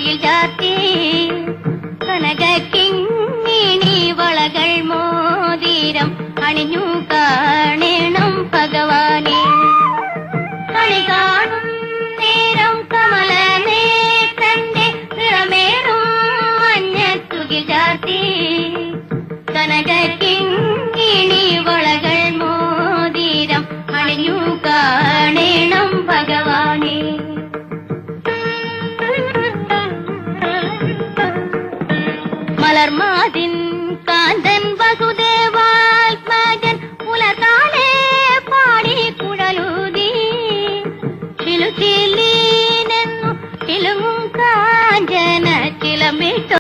തുകിൽ ചാർത്തി കനകിങ്ങിണി വളകൾ മോതിരം അണിഞ്ഞു കാണണം ഭഗവാനെ കണി കാണും നേരം കമല നേത്രന്റെ നിറമേറും മഞ്ഞ തുകിൽ ചാർത്തി കനകിങ്ങിണി വളകൾ മോതിരം അണിഞ്ഞു കാണണം ഭഗവാനെ മലർമാതിൻ കാന്തൻ വസുദേവാ